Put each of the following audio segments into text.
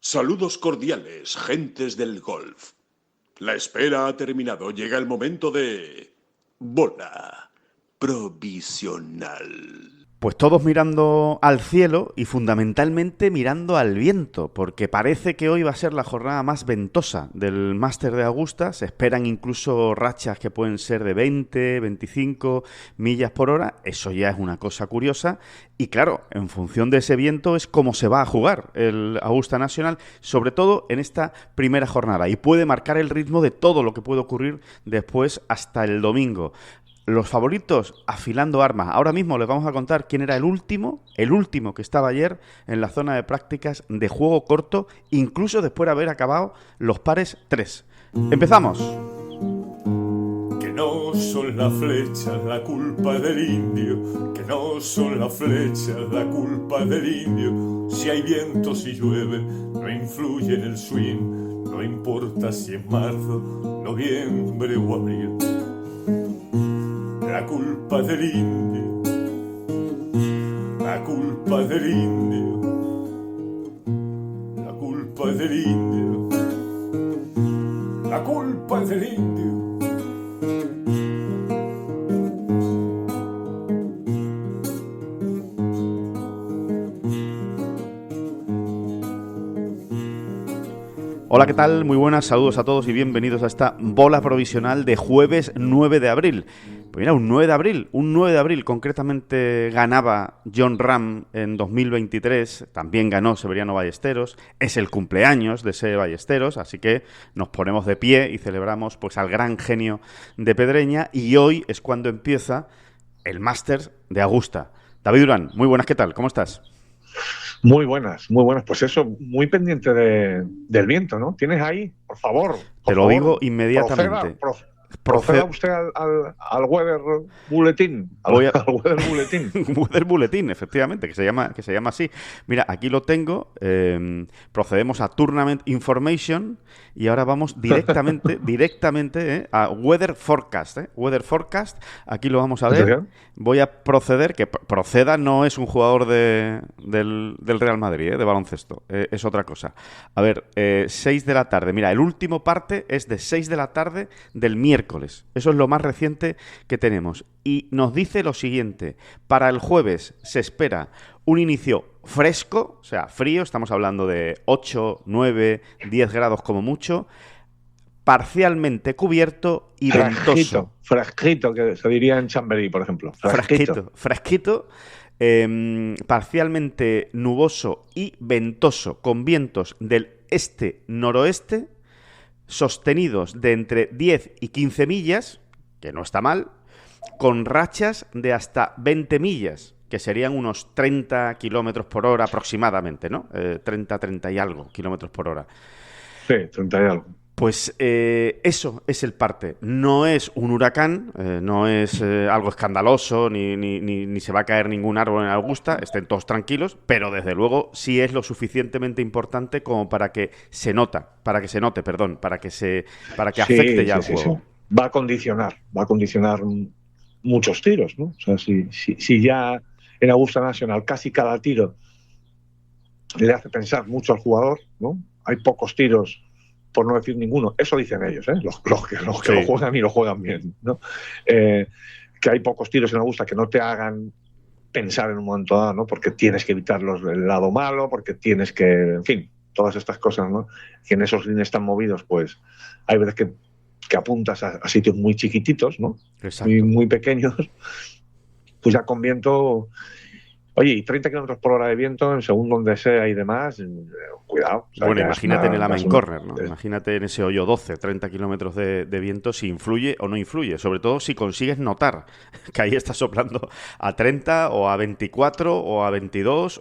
Saludos cordiales, gentes del golf. La espera ha terminado. Llega el momento de... bola provisional. Pues todos mirando al cielo y fundamentalmente mirando al viento, porque parece que hoy va a ser la jornada más ventosa del Máster de Augusta. Se esperan incluso rachas que pueden ser de 20, 25 millas por hora. Eso ya es una cosa curiosa. Y claro, en función de ese viento es cómo se va a jugar el Augusta National, sobre todo en esta primera jornada. Y puede marcar el ritmo de todo lo que puede ocurrir después hasta el domingo. Los favoritos afilando armas. Ahora mismo les vamos a contar quién era el último que estaba ayer en la zona de prácticas de juego corto, incluso después de haber acabado los pares 3. ¡Empezamos! Que no son las flechas la culpa del indio, que no son las flechas la culpa del indio. Si hay viento, si llueve, no influye en el swing, no importa si es marzo, noviembre o abril. La culpa del indio, la culpa del indio, la culpa del indio, la culpa del indio. Hola, ¿qué tal? Muy buenas, saludos a todos y bienvenidos a esta bola provisional de jueves 9 de abril. Pues mira, un 9 de abril concretamente ganaba Jon Rahm en 2023, también ganó Severiano Ballesteros, es el cumpleaños de ese Ballesteros, así que nos ponemos de pie y celebramos pues al gran genio de Pedreña, y hoy es cuando empieza el Masters de Augusta. David Durán, muy buenas, ¿qué tal? ¿Cómo estás? Muy buenas, muy buenas. Pues eso, muy pendiente del viento, ¿no? ¿Tienes ahí, por favor? Te lo digo inmediatamente. Proceda usted al Weather Bulletin. Al Weather Bulletin. Weather Bulletin, efectivamente, que se llama así. Mira, aquí lo tengo. Procedemos a Tournament Information y ahora vamos directamente a Weather Forecast. Weather Forecast, aquí lo vamos a ver. Voy a proceder, que Proceda no es un jugador del Real Madrid, de baloncesto, es otra cosa. A ver, 6 de la tarde. Mira, el último parte es de 6 de la tarde del miércoles. Eso es lo más reciente que tenemos. Y nos dice lo siguiente: para el jueves se espera un inicio fresco, o sea, frío, estamos hablando de 8, 9, 10 grados como mucho, parcialmente cubierto y ventoso. Fresquito, que se diría en Chamberí, por ejemplo. Fresquito. Parcialmente nuboso y ventoso, con vientos del este-noroeste, sostenidos de entre 10 y 15 millas, que no está mal, con rachas de hasta 20 millas, que serían unos 30 kilómetros por hora aproximadamente, ¿no? 30 y algo kilómetros por hora. Sí, 30 y algo. Pues eso es el parte. No es un huracán, no es algo escandaloso, ni se va a caer ningún árbol en Augusta, estén todos tranquilos, pero desde luego sí es lo suficientemente importante como para que se note, para que afecte ya el juego. Sí. Va a condicionar muchos tiros, ¿no? O sea, si ya en Augusta National casi cada tiro le hace pensar mucho al jugador, ¿no? Hay pocos tiros, por no decir ninguno, eso dicen ellos, los que lo juegan y lo juegan bien, ¿no? Que hay pocos tiros en Augusta que no te hagan pensar en un momento dado, ¿no? Porque tienes que evitar el lado malo, porque tienes que, en fin, todas estas cosas, ¿no? Que en esos líneas tan movidos, pues hay veces que apuntas a sitios muy chiquititos, ¿no? Muy pequeños, pues ya con viento. Oye, y 30 kilómetros por hora de viento, según donde sea y demás, cuidado. O sea, bueno, imagínate en el Amen Corner, ¿no? Imagínate en ese hoyo 12, 30 kilómetros de viento, si influye o no influye. Sobre todo si consigues notar que ahí está soplando a 30 o a 24 o a 22.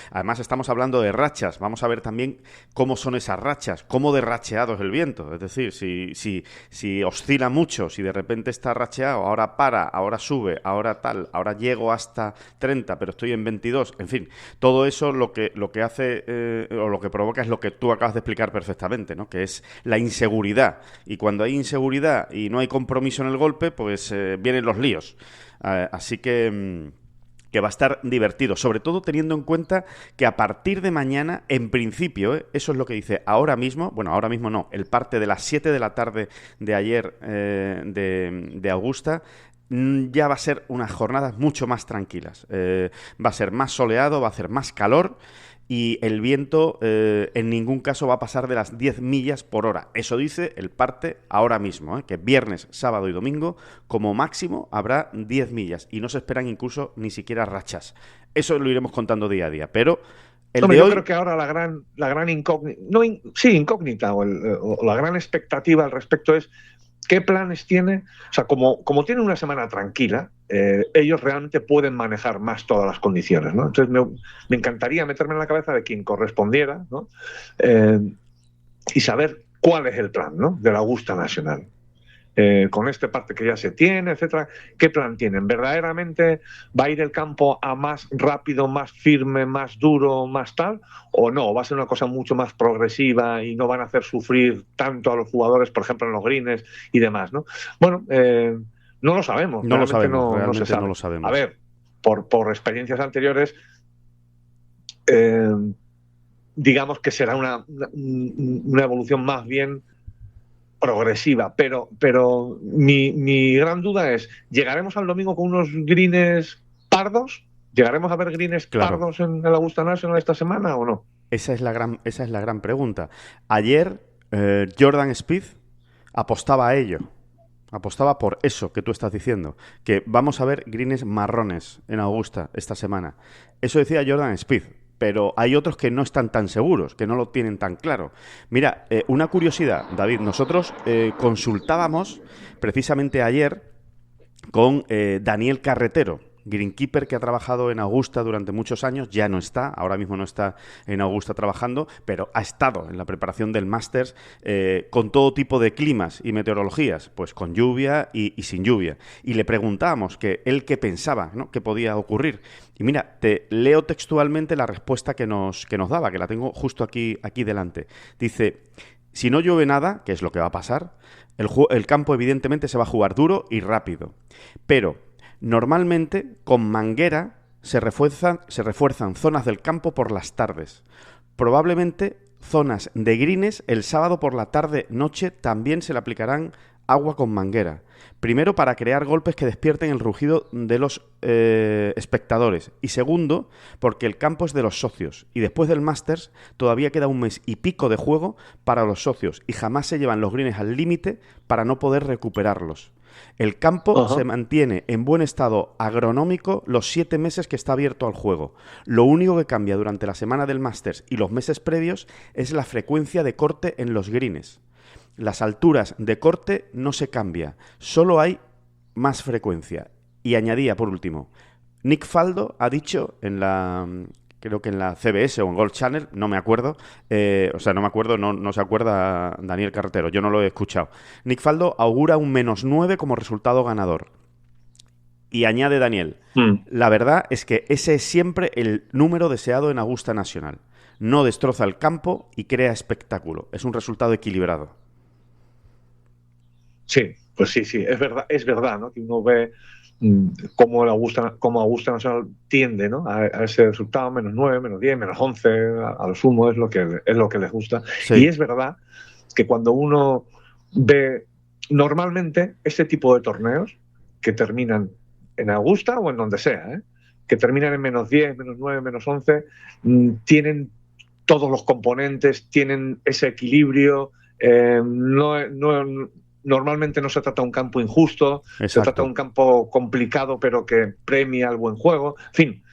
Además estamos hablando de rachas. Vamos a ver también cómo son esas rachas, cómo de racheado es el viento. Es decir, si oscila mucho, si de repente está racheado, ahora para, ahora sube, ahora tal, ahora llego hasta 30, pero estoy en 22, en fin, todo eso lo que hace o lo que provoca es lo que tú acabas de explicar perfectamente, ¿no? Que es la inseguridad, y cuando hay inseguridad y no hay compromiso en el golpe, pues vienen los líos. Así que que va a estar divertido, sobre todo teniendo en cuenta que a partir de mañana, en principio, eso es lo que dice ahora mismo, bueno, ahora mismo no, el parte de las 7 de la tarde de ayer de Augusta, ya va a ser unas jornadas mucho más tranquilas. Va a ser más soleado, va a hacer más calor y el viento en ningún caso va a pasar de las 10 millas por hora. Eso dice el parte ahora mismo, que viernes, sábado y domingo como máximo habrá 10 millas y no se esperan incluso ni siquiera rachas. Eso lo iremos contando día a día, pero yo creo que ahora la gran incógnita, incógnita o la gran expectativa al respecto es qué planes tiene. O sea, como tiene una semana tranquila, ellos realmente pueden manejar más todas las condiciones, ¿no? Entonces me encantaría meterme en la cabeza de quien correspondiera, ¿no? Y saber cuál es el plan, ¿no?, de la Augusta Nacional. Con este parte que ya se tiene, etcétera, ¿qué plan tienen? ¿Verdaderamente va a ir el campo a más rápido, más firme, más duro, más tal? ¿O no? ¿Va a ser una cosa mucho más progresiva y no van a hacer sufrir tanto a los jugadores, por ejemplo, en los greens y demás, ¿no? Bueno, no lo sabemos. No lo sabemos, no realmente se sabe. no lo sabemos. A ver, por experiencias anteriores, digamos que será una evolución más bien progresiva, pero mi gran duda es, ¿llegaremos al domingo con unos greens pardos? ¿Llegaremos a ver greens pardos en el Augusta National esta semana o no? Esa es la gran pregunta. Ayer Jordan Spieth apostaba a ello. Apostaba por eso que tú estás diciendo, que vamos a ver greens marrones en Augusta esta semana. Eso decía Jordan Spieth. Pero hay otros que no están tan seguros, que no lo tienen tan claro. Mira, una curiosidad, David. Nosotros consultábamos precisamente ayer con Daniel Carretero, greenkeeper que ha trabajado en Augusta durante muchos años. Ya no está, ahora mismo no está en Augusta trabajando, pero ha estado en la preparación del Masters con todo tipo de climas y meteorologías, pues con lluvia y sin lluvia. Y le preguntábamos que él qué pensaba, ¿no?, qué podía ocurrir. Y mira, te leo textualmente la respuesta que nos daba, que la tengo justo aquí delante. Dice: si no llueve nada, que es lo que va a pasar, el campo evidentemente se va a jugar duro y rápido. Pero normalmente con manguera se refuerzan zonas del campo por las tardes. Probablemente zonas de greens el sábado por la tarde-noche también se le aplicarán agua con manguera. Primero, para crear golpes que despierten el rugido de los espectadores. Y segundo, porque el campo es de los socios. Y después del Masters todavía queda un mes y pico de juego para los socios. Y jamás se llevan los greens al límite para no poder recuperarlos. El campo se mantiene en buen estado agronómico los 7 meses que está abierto al juego. Lo único que cambia durante la semana del Masters y los meses previos es la frecuencia de corte en los greens. Las alturas de corte no se cambia, solo hay más frecuencia. Y añadía, por último, Nick Faldo ha dicho creo que en la CBS o en Golf Channel, no me acuerdo, no se acuerda Daniel Carretero, yo no lo he escuchado. Nick Faldo augura un -9 como resultado ganador. Y añade Daniel, la verdad es que ese es siempre el número deseado en Augusta National. No destroza el campo y crea espectáculo. Es un resultado equilibrado. Sí, pues sí, es verdad, ¿no?, que uno ve cómo Augusta Nacional tiende, ¿no?, a ese resultado, -9, -10, -11, a lo sumo es lo que les gusta. Sí. Y es verdad que cuando uno ve normalmente este tipo de torneos que terminan en Augusta o en donde sea, que terminan en -10, -9, -11, tienen todos los componentes, tienen ese equilibrio, normalmente no se trata de un campo injusto. Exacto. Se trata de un campo complicado pero que premia el buen juego. En fin,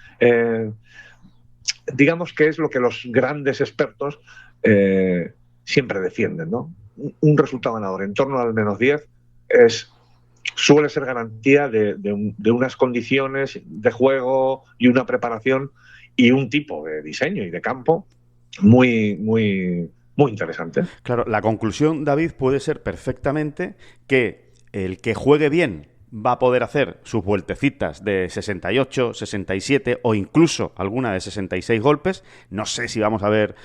digamos que es lo que los grandes expertos siempre defienden, ¿no? Un resultado ganador en torno al -10 suele ser garantía de unas condiciones de juego y una preparación y un tipo de diseño y de campo muy interesante. Claro, la conclusión, David, puede ser perfectamente que el que juegue bien va a poder hacer sus vueltecitas de 68, 67 o incluso alguna de 66 golpes. No sé si vamos a ver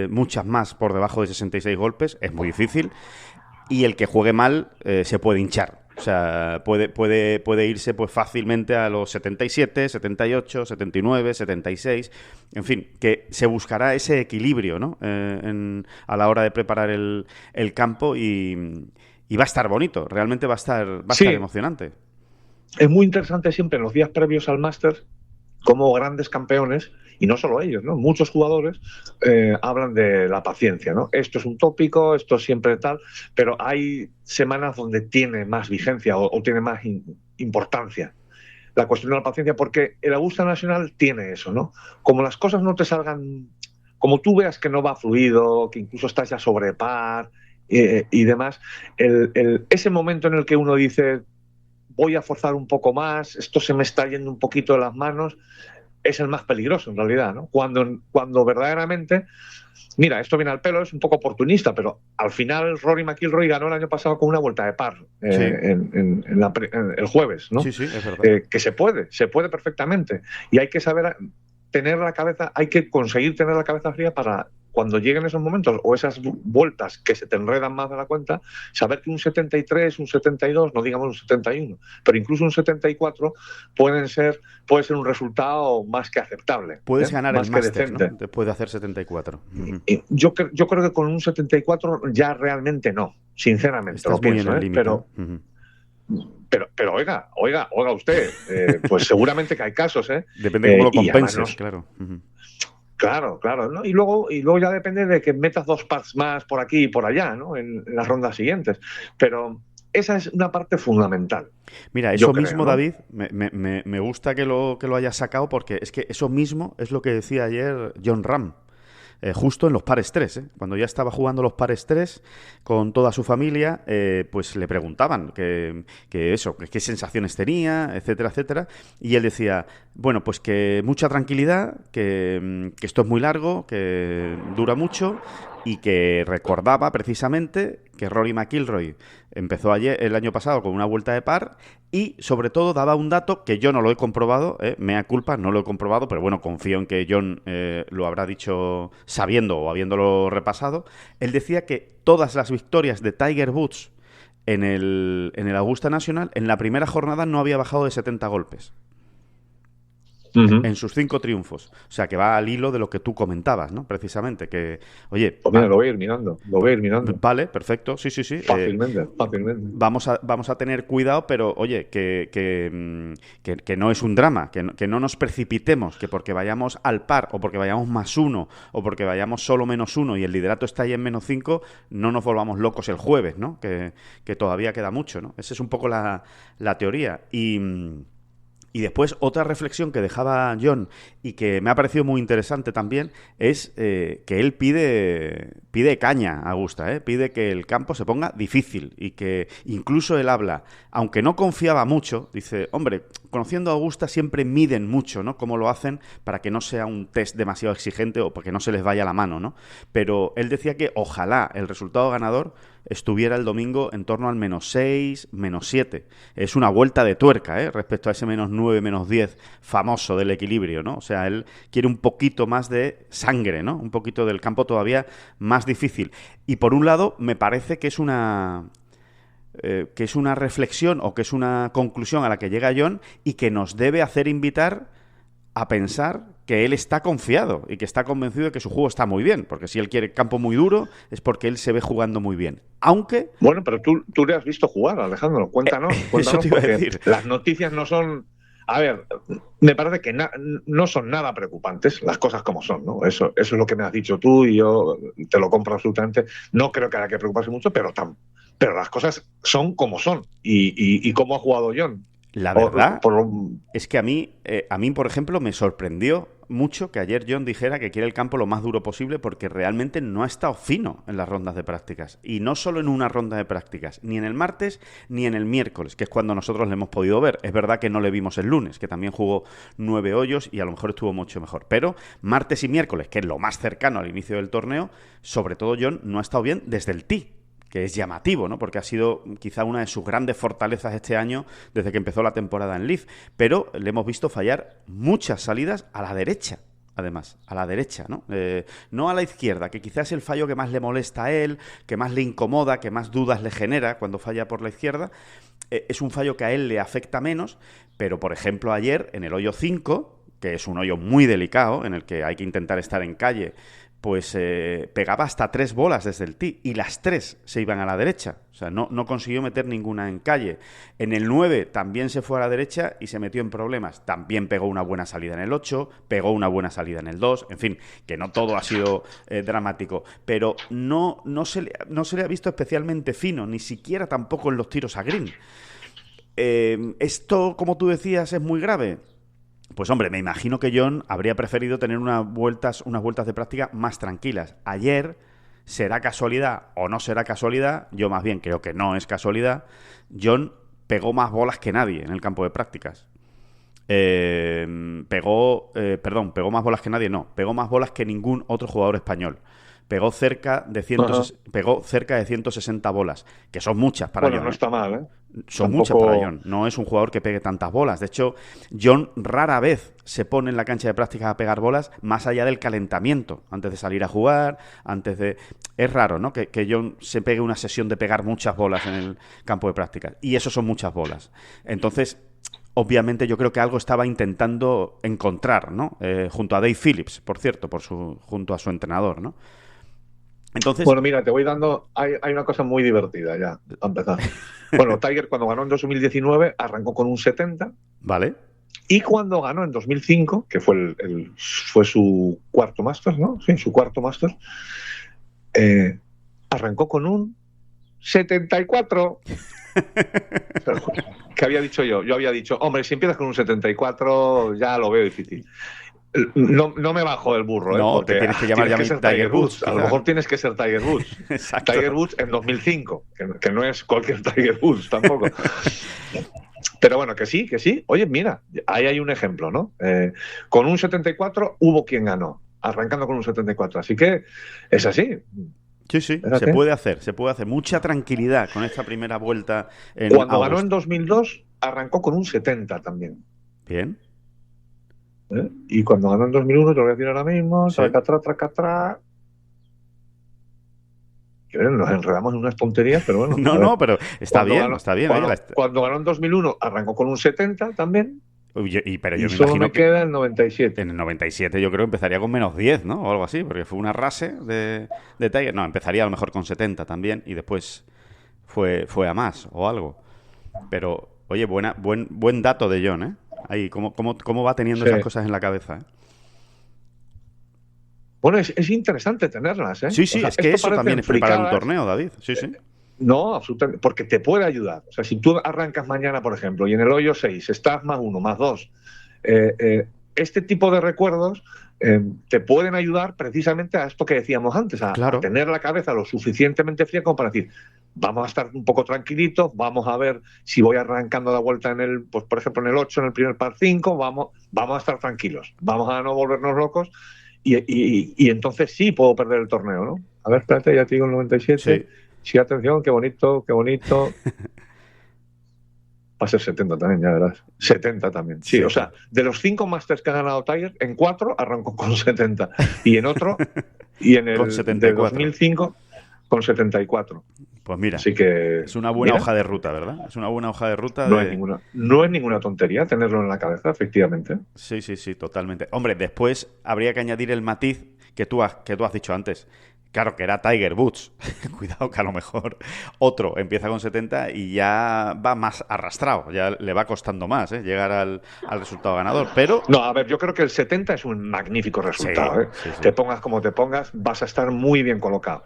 muchas más por debajo de 66 golpes, es muy difícil. Y el que juegue mal se puede hinchar. O sea, puede irse pues fácilmente a los 77, 78, 79, 76. En fin, que se buscará ese equilibrio, ¿no? A la hora de preparar el campo y va a estar bonito. Realmente va a estar emocionante. Es muy interesante siempre en los días previos al Masters como grandes campeones, y no solo ellos, ¿no? Muchos jugadores hablan de la paciencia, ¿no? Esto es un tópico, esto es siempre tal, pero hay semanas donde tiene más vigencia o tiene más importancia la cuestión de la paciencia, porque el Augusta National tiene eso, ¿no? Como las cosas no te salgan, como tú veas que no va fluido, que incluso estás ya sobre par y demás, ese momento en el que uno dice voy a forzar un poco más, esto se me está yendo un poquito de las manos, es el más peligroso en realidad, ¿no? Cuando verdaderamente, mira, esto viene al pelo, es un poco oportunista, pero al final Rory McIlroy ganó el año pasado con una vuelta de par en el jueves, ¿no? Sí, es verdad. Que se puede perfectamente, y hay que saber tener la cabeza, hay que conseguir tener la cabeza fría para cuando lleguen esos momentos o esas vueltas que se te enredan más de la cuenta, saber que un 73, un 72, no digamos un 71, pero incluso un 74 puede ser un resultado más que aceptable. Puedes ganar más el que Masters, decente, ¿no? Después de hacer 74. Yo creo que con un 74 ya realmente no, sinceramente. Estás lo muy pienso, en el límite, pero... Pero oiga usted, pues seguramente que hay casos, ¿eh? Depende de cómo lo compenses, además, claro. Claro, ¿no? Y luego ya depende de que metas 2 pars más por aquí y por allá, ¿no? En las rondas siguientes. Pero esa es una parte fundamental. Mira, eso creo, mismo, ¿no? David, me gusta que lo hayas sacado, porque es que eso mismo es lo que decía ayer Jon Rahm. Justo en los pares 3, cuando ya estaba jugando los pares 3 con toda su familia, pues le preguntaban qué sensaciones tenía, etcétera, etcétera, y él decía, bueno, pues que mucha tranquilidad, que esto es muy largo, que dura mucho, y que recordaba precisamente que Rory McIlroy empezó el año pasado con una vuelta de par y, sobre todo, daba un dato que yo no lo he comprobado, mea culpa, no lo he comprobado, pero bueno, confío en que John lo habrá dicho sabiendo o habiéndolo repasado. Él decía que todas las victorias de Tiger Woods en el Augusta National, en la primera jornada no había bajado de 70 golpes. En sus 5 triunfos. O sea, que va al hilo de lo que tú comentabas, ¿no? Precisamente, que, oye... Pues mira, lo voy a ir mirando. Vale, perfecto, sí. Fácilmente. Vamos a tener cuidado, pero, oye, que no es un drama, que no nos precipitemos, que porque vayamos al par, o porque vayamos +1, o porque vayamos solo -1 y el liderato está ahí en -5, no nos volvamos locos el jueves, ¿no? Que todavía queda mucho, ¿no? Esa es un poco la teoría. Y después, otra reflexión que dejaba John y que me ha parecido muy interesante también es que él pide caña a Augusta, pide que el campo se ponga difícil y que incluso él habla, aunque no confiaba mucho, dice, hombre, conociendo a Augusta siempre miden mucho, ¿no? Cómo lo hacen para que no sea un test demasiado exigente o para que no se les vaya la mano, ¿no? Pero él decía que ojalá el resultado ganador estuviera el domingo en torno al -6, -7. Es una vuelta de tuerca, respecto a ese -9, -10 famoso del equilibrio, ¿no? O sea, él quiere un poquito más de sangre, ¿no? Un poquito del campo todavía más difícil. Y por un lado, me parece que es una reflexión o que es una conclusión a la que llega John y que nos debe hacer invitar a pensar que él está confiado y que está convencido de que su juego está muy bien, porque si él quiere campo muy duro es porque él se ve jugando muy bien. Aunque... Bueno, pero tú le has visto jugar, Alejandro, cuéntanos eso te iba a decir. Las noticias no son... A ver, me parece que no son nada preocupantes, las cosas como son, ¿no? Eso es lo que me has dicho tú y yo te lo compro absolutamente. No creo que haya que preocuparse mucho, pero las cosas son como son. Y cómo ha jugado John. La verdad es que a mí, por ejemplo, me sorprendió mucho que ayer John dijera que quiere el campo lo más duro posible porque realmente no ha estado fino en las rondas de prácticas. Y no solo en una ronda de prácticas, ni en el martes ni en el miércoles, que es cuando nosotros le hemos podido ver. Es verdad que no le vimos el lunes, que también jugó 9 hoyos y a lo mejor estuvo mucho mejor. Pero martes y miércoles, que es lo más cercano al inicio del torneo, sobre todo John no ha estado bien desde el tee, que es llamativo, ¿no? Porque ha sido quizá una de sus grandes fortalezas este año desde que empezó la temporada en Leaf, pero le hemos visto fallar muchas salidas a la derecha. además, a la derecha, ¿no? No a la izquierda, que quizás es el fallo que más le molesta a él, que más le incomoda, que más dudas le genera cuando falla por la izquierda. Es un fallo que a él le afecta menos, pero, por ejemplo, ayer, en el hoyo 5, que es un hoyo muy delicado, en el que hay que intentar estar en calle, pues pegaba hasta 3 bolas desde el tee y las 3 se iban a la derecha. O sea, no consiguió meter ninguna en calle. En el 9 también se fue a la derecha y se metió en problemas. También pegó una buena salida en el 8, pegó una buena salida en el 2. En fin, que no todo ha sido dramático. Pero no se le ha visto especialmente fino, ni siquiera tampoco en los tiros a green. Esto, como tú decías, es muy grave. Pues hombre, me imagino que John habría preferido tener unas vueltas de práctica más tranquilas. Ayer, ¿será casualidad o no será casualidad? Yo más bien creo que no es casualidad. John pegó más bolas que nadie en el campo de prácticas. Pegó más bolas que nadie, no. Pegó más bolas que ningún otro jugador español. Pegó cerca de 160 bolas, que son muchas para John. Bueno, no está mal, ¿eh? Son muchas para John. No es un jugador que pegue tantas bolas. De hecho, John rara vez se pone en la cancha de prácticas a pegar bolas más allá del calentamiento, antes de salir a jugar, antes de... Es raro, ¿no? Que John se pegue una sesión de pegar muchas bolas en el campo de prácticas. Y eso son muchas bolas. Entonces, obviamente yo creo que algo estaba intentando encontrar, ¿no? Junto a Dave Phillips, por cierto, junto a su entrenador, ¿no? Entonces... Bueno, mira, te voy dando... Hay una cosa muy divertida ya, a empezar. Bueno, Tiger cuando ganó en 2019 arrancó con un 70. Vale. Y cuando ganó en 2005, que fue fue su cuarto Masters, ¿no? Sí, su cuarto Masters, arrancó con un 74. ¿Qué había dicho yo? Yo había dicho, hombre, si empiezas con un 74 ya lo veo difícil. No me bajo del burro, no, porque te tienes que llamar Tiger Woods. A lo mejor tienes que ser Tiger Woods. Exacto. Tiger Woods en 2005, que no es cualquier Tiger Woods tampoco. Pero bueno, que sí. Oye, mira, ahí hay un ejemplo, ¿no? Con un 74 hubo quien ganó, arrancando con un 74. Así que es así. Sí, se puede hacer. Mucha tranquilidad con esta primera vuelta en Cuando ganó en 2002, arrancó con un 70 también. Bien. Y cuando ganó en 2001, te lo voy a decir ahora mismo, sí. Tracatra. Nos enredamos en unas tonterías, pero bueno. No, pero está bien. Cuando ganó en 2001, arrancó con un 70 también. Pero yo me solo imagino me queda el 97. En el 97 yo creo que empezaría con menos 10, ¿no? O algo así, porque fue una rase de Tiger. No, empezaría a lo mejor con 70 también y después fue a más o algo. Pero, oye, buen dato de John, ¿eh? Ahí, cómo va teniendo esas cosas en la cabeza, ¿eh? Bueno, es interesante tenerlas, ¿eh? Sí, o sea, es que eso también es preparar un torneo, David. Sí. No, absolutamente, porque te puede ayudar. O sea, si tú arrancas mañana, por ejemplo, y en el hoyo 6 estás más 1, más 2, este tipo de recuerdos te pueden ayudar precisamente a esto que decíamos antes, a tener la cabeza lo suficientemente fría como para decir, vamos a estar un poco tranquilitos, vamos a ver si voy arrancando la vuelta pues por ejemplo en el 8, en el primer par 5, vamos a estar tranquilos, vamos a no volvernos locos y entonces sí puedo perder el torneo, ¿no? A ver, espérate, ya te digo el 97. Sí, atención, qué bonito. Va a ser 70 también, ya verás. 70 también. Sí, o sea, de los 5 Masters que ha ganado Tiger, en 4 arrancó con 70. Y en otro, y en el de 2005, con 74. Pues mira, así que, es una buena hoja de ruta, ¿verdad? Es una buena hoja de ruta. No es ninguna tontería tenerlo en la cabeza, efectivamente. Sí, totalmente. Hombre, después habría que añadir el matiz que tú has dicho antes. Claro, que era Tiger Woods. Cuidado que a lo mejor otro empieza con 70 y ya va más arrastrado, ya le va costando más llegar al resultado ganador, pero... No, a ver, yo creo que el 70 es un magnífico resultado. Sí. Te pongas como te pongas, vas a estar muy bien colocado.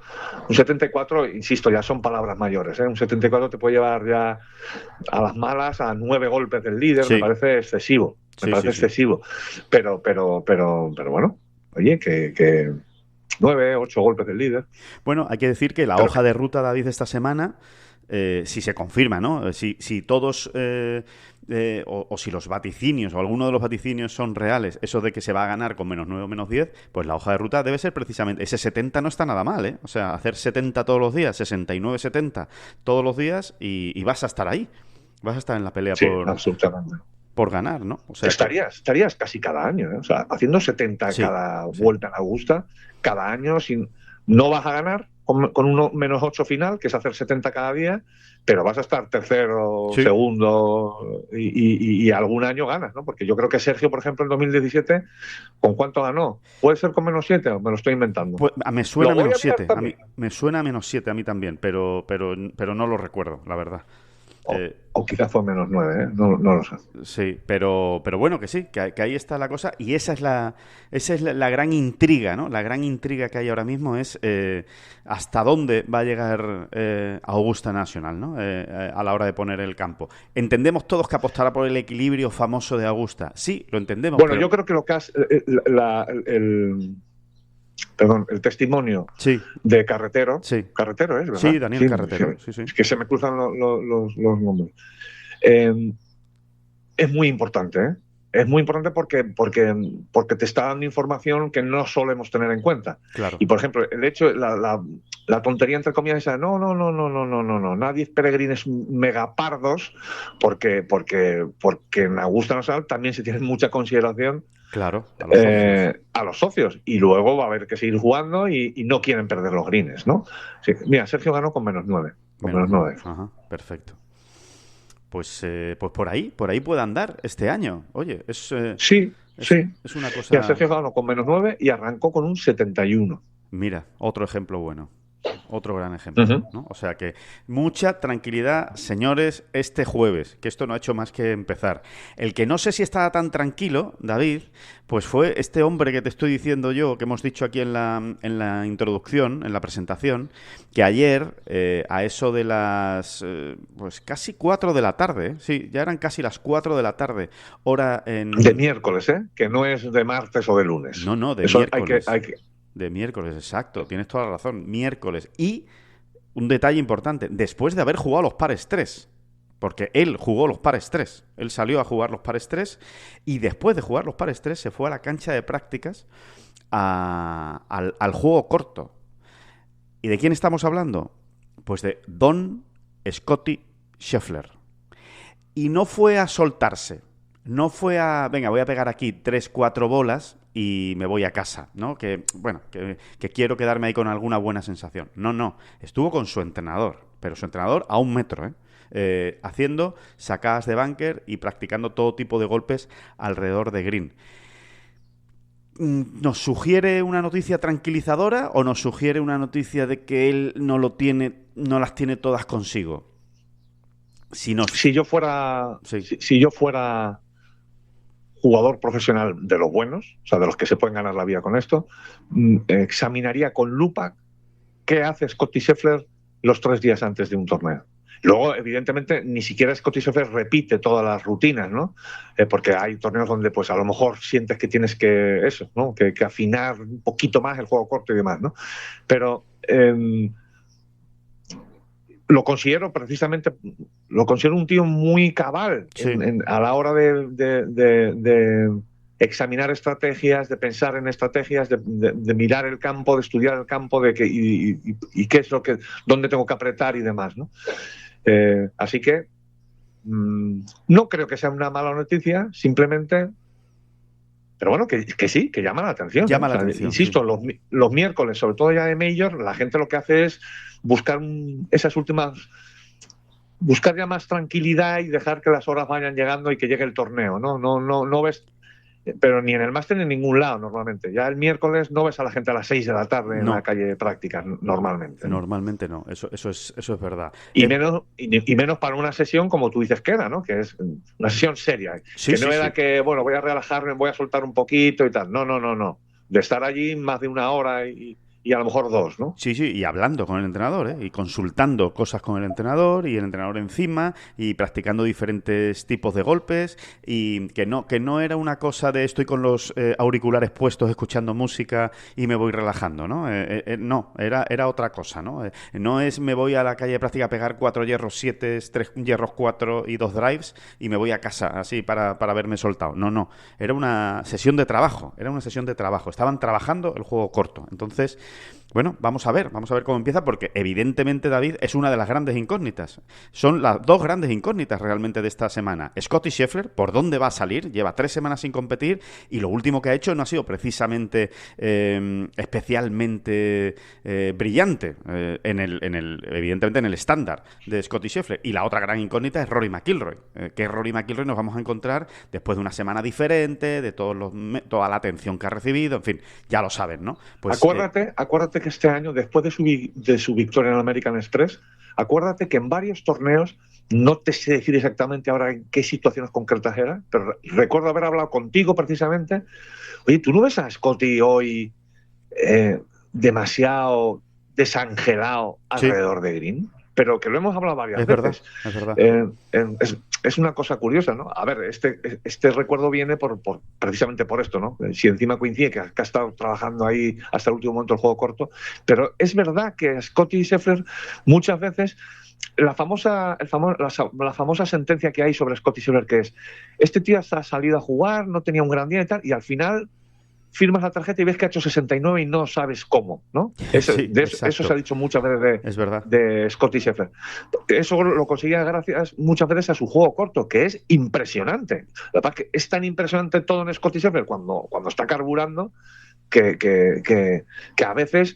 Un 74, insisto, ya son palabras mayores. Un 74 te puede llevar ya a las malas a 9 golpes del líder, me parece excesivo. Excesivo. Pero bueno, oye, que 9, 8 golpes del líder. Bueno, hay que decir que la hoja de ruta, David, de esta semana, si se confirma, ¿no? Si todos, o si los vaticinios, o alguno de los vaticinios son reales, eso de que se va a ganar con menos 9 o menos 10, pues la hoja de ruta debe ser precisamente... Ese 70 no está nada mal, ¿eh? O sea, hacer 70 todos los días, 69, 70 todos los días y vas a estar ahí. Vas a estar en la pelea por ganar, ¿no? O sea, estarías casi cada año, ¿eh? O sea, haciendo 70 sí, cada sí. vuelta en Augusta, cada año, no vas a ganar con un -8 final, que es hacer 70 cada día, pero vas a estar tercero, Sí. segundo y algún año ganas, ¿no? Porque yo creo que Sergio, por ejemplo, en 2017, ¿con cuánto ganó? ¿Puede ser con -7 o me lo estoy inventando? Pues, me suena Lo voy a menos mirar 7. también. Me suena -7 a mí también, pero no lo recuerdo, la verdad. O quizás fue -9, ¿eh? No lo sé. Sí, pero bueno, que sí, que ahí está la cosa y esa es la gran intriga, ¿no? La gran intriga que hay ahora mismo es hasta dónde va a llegar Augusta National, ¿no? A la hora de poner el campo. Entendemos todos que apostará por el equilibrio famoso de Augusta. Sí, lo entendemos. Bueno, pero... yo creo que lo que el testimonio Sí, de Carretero. sí. Carretero es, ¿verdad? Sí, Daniel Carretero. Sí. Es que se me cruzan los nombres. Es muy importante, ¿eh? Es muy importante porque te está dando información que no solemos tener en cuenta. Claro. Y por ejemplo, el hecho, la tontería entre comillas esa, no, nadie peregrines megapardos, porque en Augusta Nacional también se tiene mucha consideración. Claro, a los socios. Y luego va a haber que seguir jugando y no quieren perder los greens, ¿no? Sí, mira, Sergio ganó con -9. Con -9. Ajá, perfecto. Pues por ahí puede andar este año. Oye, sí. Es una cosa... Ya Sergio ganó con -9 y arrancó con un 71. Mira, otro ejemplo bueno. Otro gran ejemplo, ¿no? O sea que mucha tranquilidad, señores, este jueves, que esto no ha hecho más que empezar. El que no sé si estaba tan tranquilo, David, pues fue este hombre que te estoy diciendo yo, que hemos dicho aquí en la introducción, en la presentación, que ayer, a eso de las, pues casi 4 de la tarde, sí, ya eran casi las 4 de la tarde, hora en... De miércoles, ¿eh? Que no es de martes o de lunes. No, de eso miércoles. Hay que... De miércoles, exacto. Tienes toda la razón. Miércoles. Y un detalle importante, después de haber jugado los pares 3. Porque él jugó los pares 3. Él salió a jugar los pares 3 y después de jugar los pares 3 se fue a la cancha de prácticas al juego corto. ¿Y de quién estamos hablando? Pues de Don Scottie Scheffler. Y no fue a soltarse. No fue a, venga, voy a pegar aquí 3-4 bolas y me voy a casa, ¿no? Que quiero quedarme ahí con alguna buena sensación. No. Estuvo con su entrenador, pero su entrenador a 1 metro, haciendo sacadas de bunker y practicando todo tipo de golpes alrededor de green. ¿Nos sugiere una noticia tranquilizadora o nos sugiere una noticia de que él no las tiene todas consigo? Si yo fuera jugador profesional de los buenos, o sea, de los que se pueden ganar la vida con esto, examinaría con lupa qué hace Scottie Scheffler los 3 días antes de un torneo. Luego, evidentemente, ni siquiera Scottie Scheffler repite todas las rutinas, ¿no? Porque hay torneos donde, pues, a lo mejor sientes que tienes que afinar un poquito más el juego corto y demás, ¿no? Pero lo considero un tío muy cabal, sí, a la hora de examinar estrategias, de pensar en estrategias, de mirar el campo, de estudiar el campo, y qué es dónde tengo que apretar y demás, ¿no? Así que no creo que sea una mala noticia, simplemente, pero bueno, que sí, que llama la atención. Llama la atención, insisto, sí. Los miércoles, sobre todo ya de Major, la gente lo que hace es buscar buscar ya más tranquilidad y dejar que las horas vayan llegando y que llegue el torneo, ¿no? No ves, pero ni en el máster ni en ningún lado normalmente. Ya el miércoles no ves a la gente a las 6 de la tarde en la calle de prácticas normalmente. Normalmente no, eso es verdad. Y menos para una sesión como tú dices que era, ¿no? Que es una sesión seria. Sí, que no era que, bueno, voy a relajarme, voy a soltar un poquito y tal. No. De estar allí más de 1 hora y a lo mejor 2, ¿no? Sí, y hablando con el entrenador, y consultando cosas con el entrenador y el entrenador encima y practicando diferentes tipos de golpes y que no era una cosa de estoy con los auriculares puestos escuchando música y me voy relajando, ¿no? No, era otra cosa, ¿no? No es me voy a la calle de práctica a pegar 4 hierros 7, 3 hierros 4 y 2 drives y me voy a casa así para verme soltado. No, era una sesión de trabajo, estaban trabajando el juego corto. Entonces, Bueno, vamos a ver cómo empieza, porque evidentemente, David, es una de las grandes incógnitas. Son las dos grandes incógnitas realmente de esta semana. Scottie Scheffler, ¿por dónde va a salir? Lleva 3 semanas sin competir y lo último que ha hecho no ha sido precisamente especialmente brillante, evidentemente en el estándar de Scottie Scheffler. Y la otra gran incógnita es Rory McIlroy. ¿Qué Rory McIlroy nos vamos a encontrar después de una semana diferente, de toda la atención que ha recibido? En fin, ya lo saben, ¿no? Pues, acuérdate que este año, después de su victoria en el American Express, acuérdate que en varios torneos, no te sé decir exactamente ahora en qué situaciones concretas eran, pero recuerdo haber hablado contigo precisamente. Oye, ¿tú no ves a Scottie hoy demasiado desangelado alrededor de Green? Pero que lo hemos hablado varias veces. Es verdad. Es una cosa curiosa, ¿no? A ver, este recuerdo viene precisamente por esto, ¿no? Si encima coincide que ha estado trabajando ahí hasta el último momento el juego corto, pero es verdad que Scottie Scheffler muchas veces la famosa sentencia que hay sobre Scottie Scheffler, que es: este tío ha salido a jugar, no tenía un gran día y tal, y al final firmas la tarjeta y ves que ha hecho 69 y no sabes cómo, ¿no? Eso se ha dicho muchas veces de Scottie Scheffler. Eso lo conseguía gracias muchas veces a su juego corto, que es impresionante. La verdad es que es tan impresionante todo en Scottie Scheffler cuando está carburando que a veces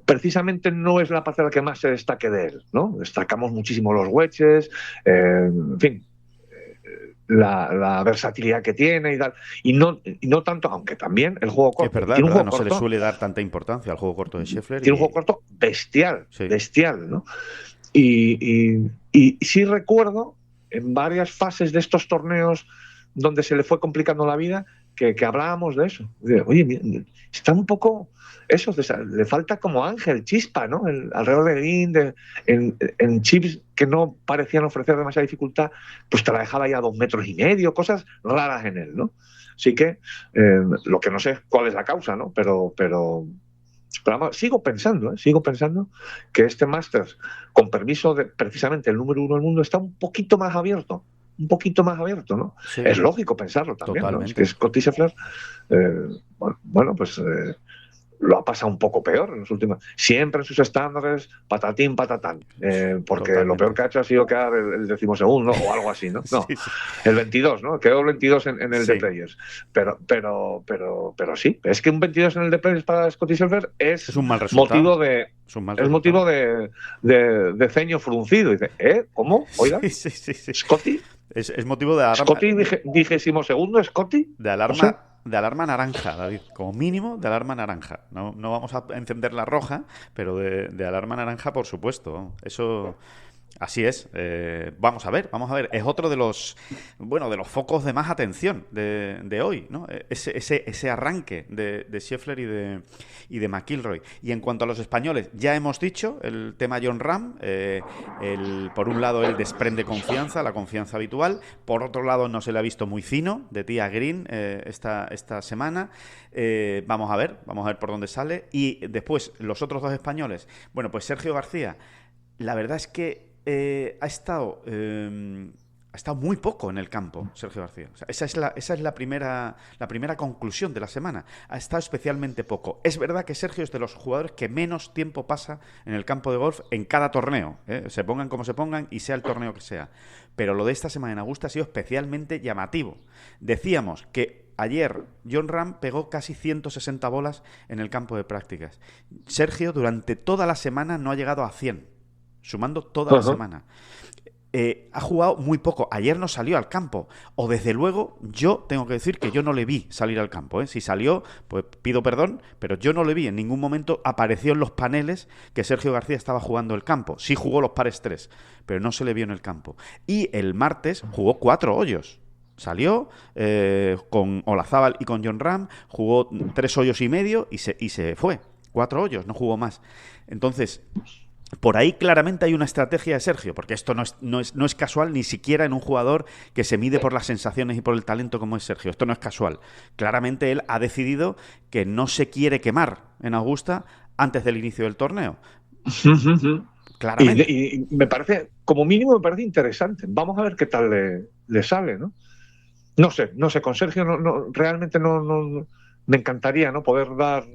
precisamente no es la parte en la que más se destaque de él, ¿no? Destacamos muchísimo los wedges, en fin, la versatilidad que tiene y tal, y no tanto, aunque también el juego corto. Es verdad, no se le suele dar tanta importancia al juego corto de Scheffler. Tiene un juego corto bestial, ¿no? Y sí recuerdo en varias fases de estos torneos donde se le fue complicando la vida que hablábamos de eso. Oye, está un poco eso, le falta como ángel, chispa, ¿no? Alrededor de Green, en chips que no parecían ofrecer demasiada dificultad, pues te la dejaba ya a 2,5 metros, cosas raras en él, ¿no? Así que lo que no sé cuál es la causa, ¿no? Pero vamos, sigo pensando que este Masters, con permiso de precisamente el número 1 del mundo, está un poquito más abierto, ¿no? Sí. Es lógico pensarlo también, ¿no? Es que Scottie Scheffler, pues lo ha pasado un poco peor en los últimos. Siempre en sus estándares, patatín, patatán. Porque totalmente. Lo peor que ha hecho ha sido quedar el 12º o algo así, ¿no? No, sí. El 22, ¿no? Quedó el 22 en el The Players. Pero sí, es que un 22 en el The Players para Scottie Scheffler es un mal resultado. Es motivo de ceño fruncido. Y dice, ¿cómo? Oiga, sí. ¿Scottie? Es motivo de alarma. ¿Scottie 22º, Scottie? De alarma. O sea, de alarma naranja, David, como mínimo de alarma naranja. No vamos a encender la roja, pero de alarma naranja, por supuesto. Eso, así es. Vamos a ver. Es otro de los focos de más atención de hoy, ¿no? Ese arranque de Scheffler y de McIlroy. Y en cuanto a los españoles, ya hemos dicho el tema Jon Rahm. Por un lado, él desprende confianza, la confianza habitual. Por otro lado, no se le ha visto muy fino de tía Green esta semana. Vamos a ver por dónde sale. Y después, los otros dos españoles. Bueno, pues Sergio García, la verdad es que ha estado muy poco en el campo, Sergio García. O sea, esa es la primera conclusión de la semana. Ha estado especialmente poco. Es verdad que Sergio es de los jugadores que menos tiempo pasa en el campo de golf en cada torneo. Se pongan como se pongan y sea el torneo que sea. Pero lo de esta semana en Augusta ha sido especialmente llamativo. Decíamos que ayer Jon Rahm pegó casi 160 bolas en el campo de prácticas. Sergio durante toda la semana no ha llegado a 100. Sumando toda la semana. Ha jugado muy poco. Ayer no salió al campo. O desde luego, yo tengo que decir que yo no le vi salir al campo. Si salió, pues pido perdón, pero yo no le vi. En ningún momento apareció en los paneles que Sergio García estaba jugando el campo. Sí jugó los pares 3, pero no se le vio en el campo. Y el martes jugó 4 hoyos. Salió con Olazábal y con Jon Rahm, jugó 3 hoyos y medio y se fue. 4 hoyos, no jugó más. Entonces, por ahí claramente hay una estrategia de Sergio, porque esto no es casual ni siquiera en un jugador que se mide por las sensaciones y por el talento como es Sergio. Esto no es casual. Claramente él ha decidido que no se quiere quemar en Augusta antes del inicio del torneo. Claramente. Y me parece, como mínimo me parece interesante. Vamos a ver qué tal le sale, ¿no? No sé, con Sergio realmente no me encantaría, ¿no?, poder dar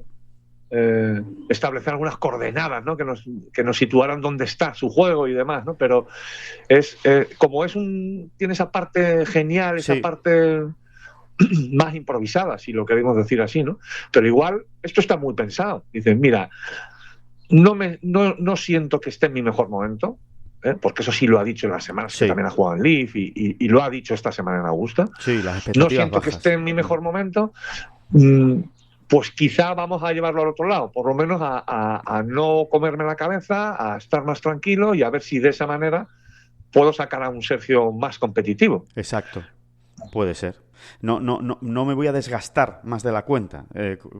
establecer algunas coordenadas, ¿no? que nos situaran dónde está su juego y demás, ¿no? Pero como tiene esa parte genial, esa parte más improvisada, si lo queremos decir así, ¿no? Pero igual esto está muy pensado. Dicen, mira, no siento que esté en mi mejor momento, porque eso sí lo ha dicho en las semanas que también ha jugado en Leaf y lo ha dicho esta semana en Augusta. Sí, las expectativas no siento bajas. Que esté en mi mejor momento. Pues quizá vamos a llevarlo al otro lado, por lo menos a no comerme la cabeza, a estar más tranquilo y a ver si de esa manera puedo sacar a un Sergio más competitivo. Exacto. Puede ser. No me voy a desgastar más de la cuenta,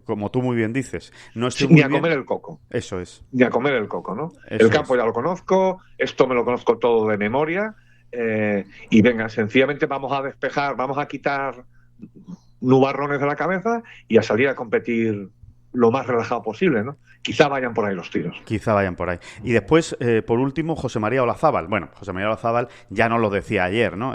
como tú muy bien dices. No estoy ni a comer el coco. Eso es. Ni a comer el coco, ¿no? Eso el campo ya lo conozco, esto me lo conozco todo de memoria, y venga, sencillamente vamos a despejar, vamos a quitar nubarrones de la cabeza y a salir a competir lo más relajado posible, ¿no? Quizá vayan por ahí los tiros. Quizá vayan por ahí. Y después, por último, José María Olazábal. Bueno, José María Olazábal ya nos lo decía ayer, ¿no?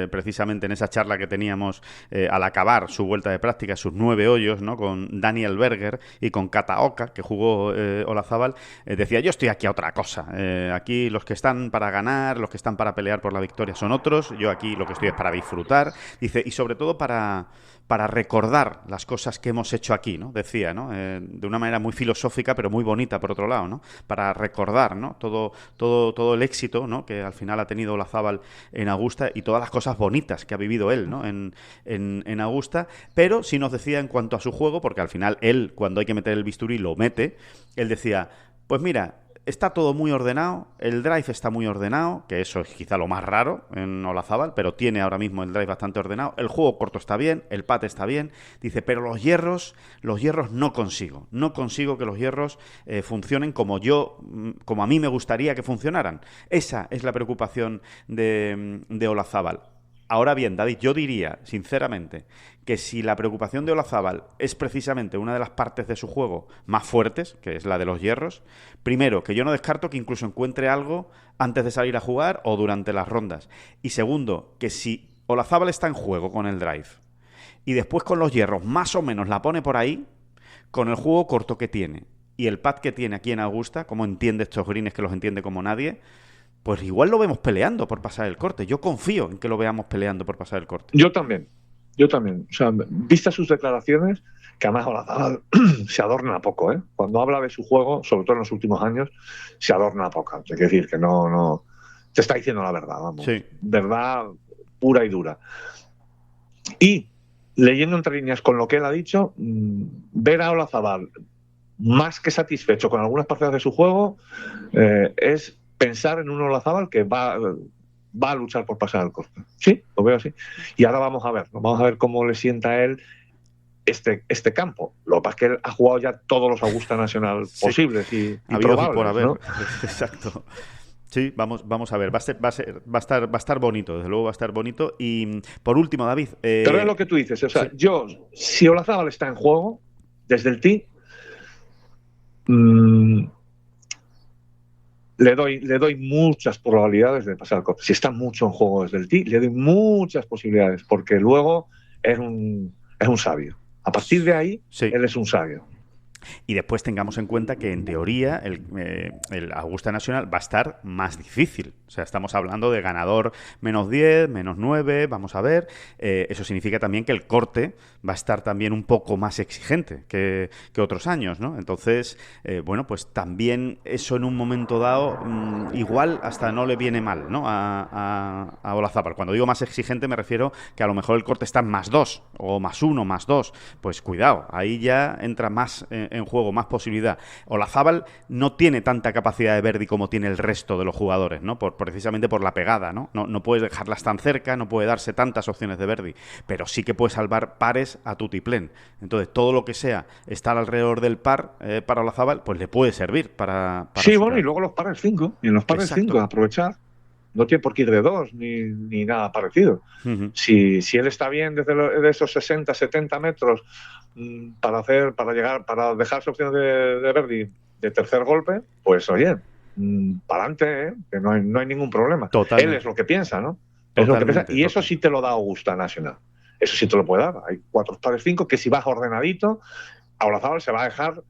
Precisamente en esa charla que teníamos al acabar su vuelta de práctica, sus 9 hoyos, ¿no? Con Daniel Berger y con Kataoka, que jugó Olazábal, decía, yo estoy aquí a otra cosa. Aquí los que están para ganar, los que están para pelear por la victoria son otros. Yo aquí lo que estoy es para disfrutar. Dice, y sobre todo para recordar las cosas que hemos hecho aquí, ¿no? Decía, ¿no? De una manera muy filosófica, pero muy bonita, por otro lado, ¿no? Para recordar, ¿no? Todo el éxito, ¿no? Que al final ha tenido Olazábal en Augusta y todas las cosas bonitas que ha vivido él, ¿no? En Augusta, pero sí nos decía en cuanto a su juego, porque al final él, cuando hay que meter el bisturí, lo mete, él decía, pues mira, está todo muy ordenado, el drive está muy ordenado, que eso es quizá lo más raro en Olazábal, pero tiene ahora mismo el drive bastante ordenado, el juego corto está bien, el pat está bien, dice, pero los hierros no consigo que los hierros funcionen como a mí me gustaría que funcionaran. Esa es la preocupación de Olazábal. Ahora bien, David, yo diría, sinceramente, que si la preocupación de Olazábal es precisamente una de las partes de su juego más fuertes, que es la de los hierros, primero, que yo no descarto que incluso encuentre algo antes de salir a jugar o durante las rondas. Y segundo, que si Olazábal está en juego con el drive y después con los hierros más o menos la pone por ahí, con el juego corto que tiene y el pad que tiene aquí en Augusta, como entiende estos greens que los entiende como nadie, pues igual lo vemos peleando por pasar el corte. Yo confío en que lo veamos peleando por pasar el corte. Yo también. O sea, vistas sus declaraciones, que además Olazábal se adorna poco, ¿eh? Cuando habla de su juego, sobre todo en los últimos años, se adorna poco. Es decir, que no te está diciendo la verdad, vamos. Sí. Verdad pura y dura. Y leyendo entre líneas con lo que él ha dicho, ver a Olazábal más que satisfecho con algunas partes de su juego es pensar en un Olazábal que va a luchar por pasar el corte. Sí, lo veo así. Y ahora vamos a ver cómo le sienta a él este campo. Lo que pasa es que él ha jugado ya todos los Augusta National posibles y probables, por haber, ¿no? Exacto. Sí, vamos a ver. Va a estar bonito, desde luego va a estar bonito. Y por último, David. Pero es lo que tú dices. O sea, si Olazábal está en juego desde el tee, le doy muchas probabilidades de pasar el corte. Si está mucho en juego desde el tee, le doy muchas posibilidades, porque luego es un sabio. A partir de ahí, él es un sabio. Y después tengamos en cuenta que, en teoría, el Augusta National va a estar más difícil. O sea, estamos hablando de ganador -10, -9, vamos a ver. Eso significa también que el corte va a estar también un poco más exigente que otros años, ¿no? Entonces, bueno, pues también eso en un momento dado igual hasta no le viene mal, ¿no? A Olazábal. Cuando digo más exigente me refiero que a lo mejor el corte está en +2 o +1, +2. Pues cuidado, ahí ya entra más en juego, más posibilidad. Olazábal no tiene tanta capacidad de birdie como tiene el resto de los jugadores, ¿no? Precisamente por la pegada, ¿no? No puedes dejarlas tan cerca, no puede darse tantas opciones de birdie, pero sí que puede salvar pares a tutiplén. Entonces, todo lo que sea estar alrededor del par para Olazábal, pues le puede servir para sí, bueno, y luego los pares 5, y en los pares 5 aprovechar. No tiene por qué ir de 2 ni nada parecido. Uh-huh. Si él está bien desde esos 60, 70 metros para dejarse opciones de birdie de tercer golpe, pues oye, para adelante, que no hay ningún problema. Totalmente. Él es lo que piensa, ¿no? Es lo que piensa, y eso sí te lo da Augusta National. Eso sí te lo puede dar. Hay 4 pares 5 que si vas ordenadito, a Olazábal se va a dejar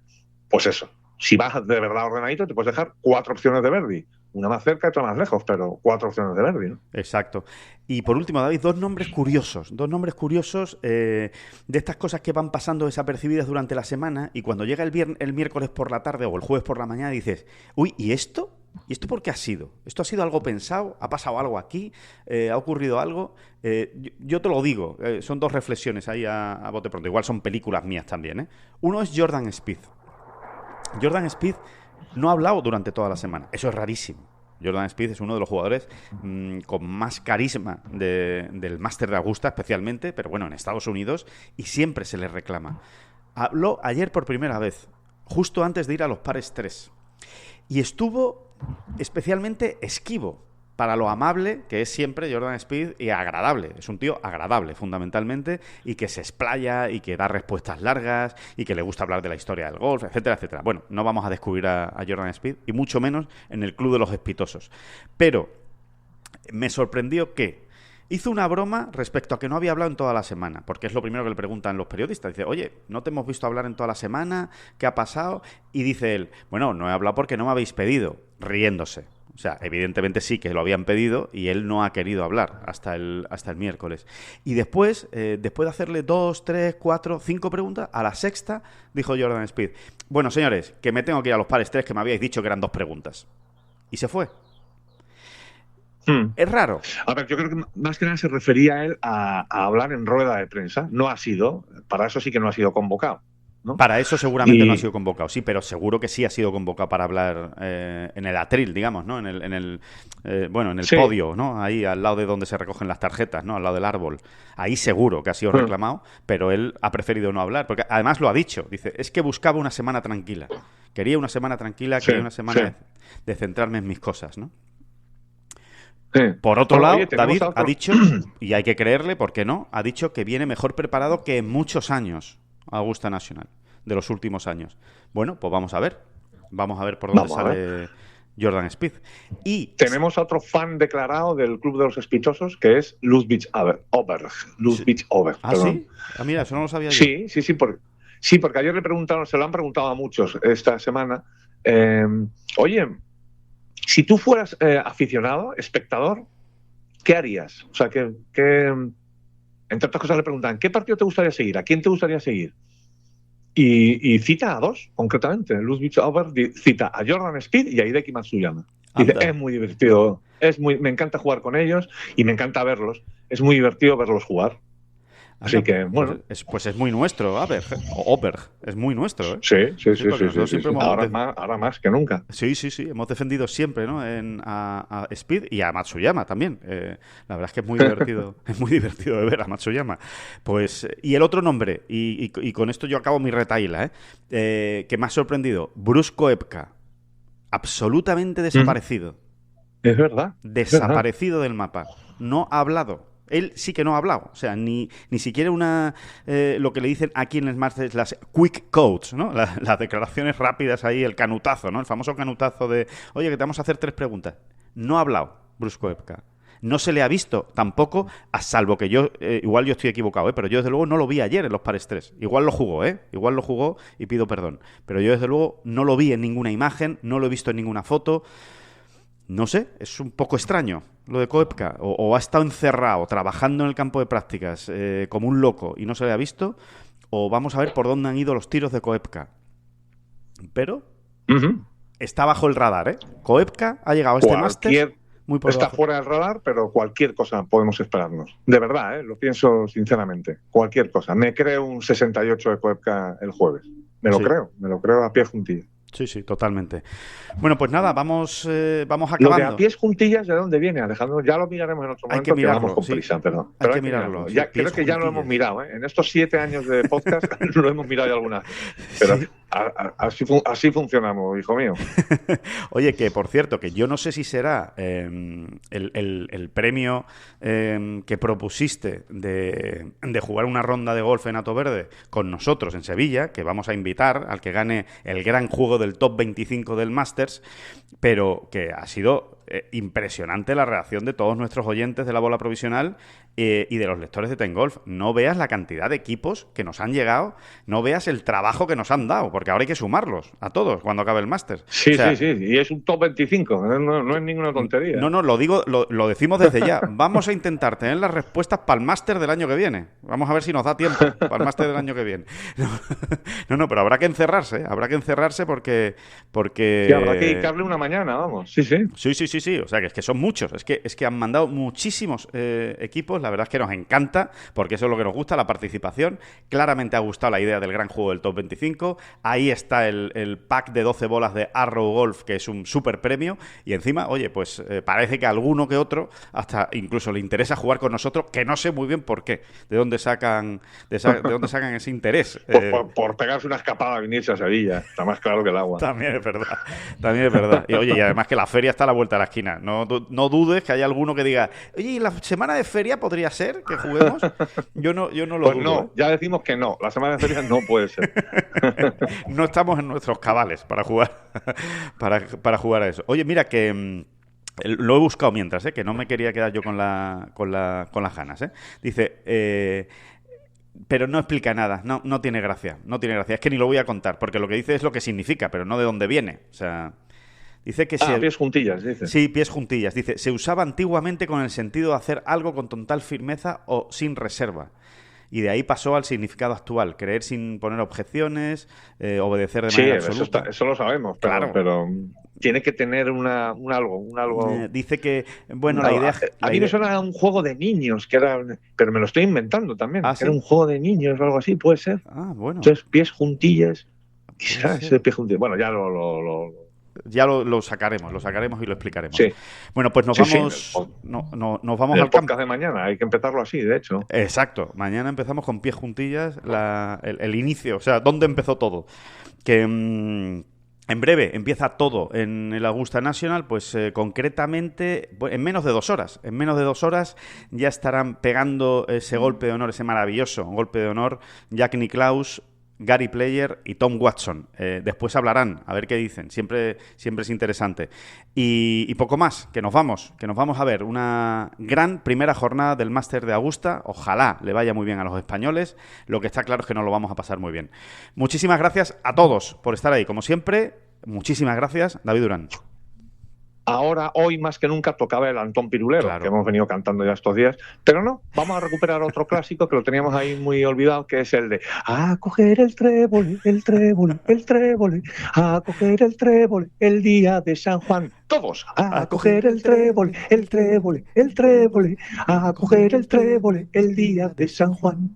pues eso. Si vas de verdad ordenadito, te puedes dejar 4 opciones de birdie. Una más cerca y otra más lejos, pero 4 opciones de birdie, ¿no? Exacto. Y por último, David, dos nombres curiosos de estas cosas que van pasando desapercibidas durante la semana y cuando llega el miércoles por la tarde o el jueves por la mañana dices, uy, ¿y esto? ¿Y esto por qué ha sido? ¿Esto ha sido algo pensado? ¿Ha pasado algo aquí? ¿Ha ocurrido algo? Yo te lo digo, son dos reflexiones ahí a bote pronto. Igual son películas mías también, ¿eh? Uno es Jordan Spieth. Jordan Spieth no ha hablado durante toda la semana. Eso es rarísimo. Jordan Spieth es uno de los jugadores con más carisma del Máster de Augusta, especialmente, pero bueno, en Estados Unidos, y siempre se le reclama. Habló ayer por primera vez, justo antes de ir a los pares 3. Y estuvo especialmente esquivo para lo amable que es siempre Jordan Spieth y agradable. Es un tío agradable, fundamentalmente, y que se explaya y que da respuestas largas y que le gusta hablar de la historia del golf, etcétera, etcétera. Bueno, no vamos a descubrir a Jordan Spieth, y mucho menos en el club de los espitosos. Pero me sorprendió que hizo una broma respecto a que no había hablado en toda la semana, porque es lo primero que le preguntan los periodistas. Dice, oye, ¿no te hemos visto hablar en toda la semana? ¿Qué ha pasado? Y dice él, bueno, no he hablado porque no me habéis pedido, riéndose. O sea, evidentemente sí que lo habían pedido y él no ha querido hablar hasta el miércoles. Y después de hacerle 2, 3, 4, 5 preguntas, a la sexta dijo Jordan Spieth, bueno, señores, que me tengo que ir a los pares 3, que me habíais dicho que eran 2 preguntas. Y se fue. Es raro. A ver, yo creo que más que nada se refería él a hablar en rueda de prensa. No ha sido, para eso sí que no ha sido convocado, ¿no? Para eso seguramente no ha sido convocado, sí, pero seguro que sí ha sido convocado para hablar en el atril, digamos, ¿no? En el sí, podio, ¿no? Ahí al lado de donde se recogen las tarjetas, ¿no? Al lado del árbol. Ahí seguro que ha sido reclamado, pero él ha preferido no hablar, porque además lo ha dicho. Dice, es que buscaba una semana tranquila. Quería una semana tranquila, quería una semana de centrarme en mis cosas, ¿no? Sí. Por otro lado, David ha dicho, y hay que creerle, ¿por qué no? Ha dicho que viene mejor preparado que en muchos años Augusta National, de los últimos años. Bueno, pues vamos a ver por dónde sale Jordan Spieth. Y tenemos a otro fan declarado del Club de los Espitosos, que es Ludwig Oberg. ¿Ah, sí? Ah, mira, eso no lo sabía yo. Sí, porque ayer se lo han preguntado a muchos esta semana. Oye, si tú fueras aficionado, espectador, ¿qué harías? O sea, que entre otras cosas le preguntan, ¿qué partido te gustaría seguir? ¿A quién te gustaría seguir? Y cita a 2, concretamente. Ludwig Oberg cita a Jordan Spieth y a Hideki Matsuyama. Dice, es muy divertido, me encanta jugar con ellos y me encanta verlos. Es muy divertido verlos jugar. Así que, bueno. Pues es muy nuestro, Oberg. Es muy nuestro, ¿eh? Sí. Ahora más que nunca. Sí. Hemos defendido siempre, ¿no? A Spieth y a Matsuyama también. La verdad es que es muy divertido. Es muy divertido de ver a Matsuyama. Pues, y el otro nombre, y con esto yo acabo mi retaíla, que me ha sorprendido. Bruce Koepka. Absolutamente desaparecido. Es verdad. Desaparecido del mapa. No ha hablado. Él sí que no ha hablado, o sea, ni siquiera lo que le dicen aquí en el Masters, las quick quotes, ¿no? Las declaraciones rápidas ahí, el canutazo, ¿no? El famoso canutazo de, oye, que te vamos a hacer 3 preguntas. No ha hablado Bruce Koepka. No se le ha visto tampoco, a salvo que yo, igual yo estoy equivocado, pero yo desde luego no lo vi ayer en los pares 3. Igual lo jugó y pido perdón. Pero yo desde luego no lo vi en ninguna imagen, no lo he visto en ninguna foto. No sé, es un poco extraño lo de Koepka. O ha estado encerrado, trabajando en el campo de prácticas como un loco y no se le ha visto, o vamos a ver por dónde han ido los tiros de Koepka. Pero está bajo el radar, ¿eh? Koepka ha llegado a este máster muy por está debajo. Fuera del radar, pero cualquier cosa podemos esperarnos. De verdad, lo pienso sinceramente. Cualquier cosa. Me creo un 68 de Koepka el jueves. Me lo creo a pie juntillas. Sí, totalmente. Bueno, pues nada, vamos acabando. Lo de a pies juntillas, ¿de dónde viene, Alejandro? Ya lo miraremos en otro momento. Hay que mirarlo, vamos con prisa, pero hay que hay mirarlo. Ya, creo que ya lo hemos mirado, ¿eh? En estos 7 años de podcast lo hemos mirado ya alguna vez. Pero sí. Así funcionamos, hijo mío. Oye, que por cierto, que yo no sé si será el premio que propusiste de jugar una ronda de golf en Hato Verde con nosotros en Sevilla, que vamos a invitar al que gane el gran juego del top 25 del Masters, pero que ha sido impresionante la reacción de todos nuestros oyentes de la bola provisional y de los lectores de Ten Golf. No veas la cantidad de equipos que nos han llegado, no veas el trabajo que nos han dado, porque ahora hay que sumarlos a todos cuando acabe el máster. Sí, sí, y es un top 25, no es ninguna tontería. No, lo decimos desde ya. Vamos a intentar tener las respuestas para el máster del año que viene. Vamos a ver si nos da tiempo para el máster del año que viene. No, pero habrá que encerrarse porque... Sí, habrá que dedicarle una mañana, vamos. Sí. Sí. O sea, que es que son muchos. Es que han mandado muchísimos equipos. La verdad es que nos encanta, porque eso es lo que nos gusta, la participación. Claramente ha gustado la idea del gran juego del Top 25. Ahí está el pack de 12 bolas de Arrow Golf, que es un súper premio. Y encima, oye, pues parece que a alguno que otro hasta incluso le interesa jugar con nosotros, que no sé muy bien por qué. ¿De dónde sacan ese interés? Por pegarse una escapada a venirse a Sevilla. Está más claro que el agua. También es verdad. Y oye, y además que la feria está a la vuelta de la esquina. No dudes que haya alguno que diga, oye, ¿y la semana de feria podría ser que juguemos? Yo no lo pues dudo. No, ya decimos que no. La semana de feria no puede ser. No estamos en nuestros cabales para jugar para jugar a eso. Oye, mira que... lo he buscado mientras, que no me quería quedar yo con las ganas. Dice... pero no explica nada, no tiene gracia. Es que ni lo voy a contar, porque lo que dice es lo que significa, pero no de dónde viene. O sea, dice que pies juntillas, dice. Sí, pies juntillas. Dice, se usaba antiguamente con el sentido de hacer algo con total firmeza o sin reserva. Y de ahí pasó al significado actual, creer sin poner objeciones, obedecer de manera absoluta. Eso lo sabemos, pero tiene que tener un algo. Dice que, bueno, la idea... A mí me suena a un juego de niños, pero me lo estoy inventando también. ¿Sí? Era un juego de niños o algo así, puede ser. Bueno. Entonces, pies juntillas. ¿Qué será ese pie juntillas? Bueno, ya ya lo sacaremos y lo explicaremos. Sí. Bueno, pues nos vamos al podcast de mañana. Hay que empezarlo así, de hecho. Exacto. Mañana empezamos con pies juntillas, el inicio, o sea, dónde empezó todo. Que en breve empieza todo en el Augusta National, pues concretamente en menos de 2 horas. En menos de 2 horas ya estarán pegando ese golpe de honor, ese maravilloso golpe de honor, Jack Nicklaus, Gary Player y Tom Watson. Después hablarán, a ver qué dicen. Siempre es interesante. Y poco más, que nos vamos a ver una gran primera jornada del Máster de Augusta. Ojalá le vaya muy bien a los españoles. Lo que está claro es que nos lo vamos a pasar muy bien. Muchísimas gracias a todos por estar ahí. Como siempre, muchísimas gracias, David Durán. Ahora, hoy más que nunca, tocaba el Antón Pirulero, que hemos venido cantando ya estos días. Pero no, vamos a recuperar otro clásico que lo teníamos ahí muy olvidado, que es el de a coger el trébol, el trébol, el trébol, a coger el trébol, el día de San Juan. Todos, a coger el trébol, el trébol, el trébol, a coger el trébol, el día de San Juan.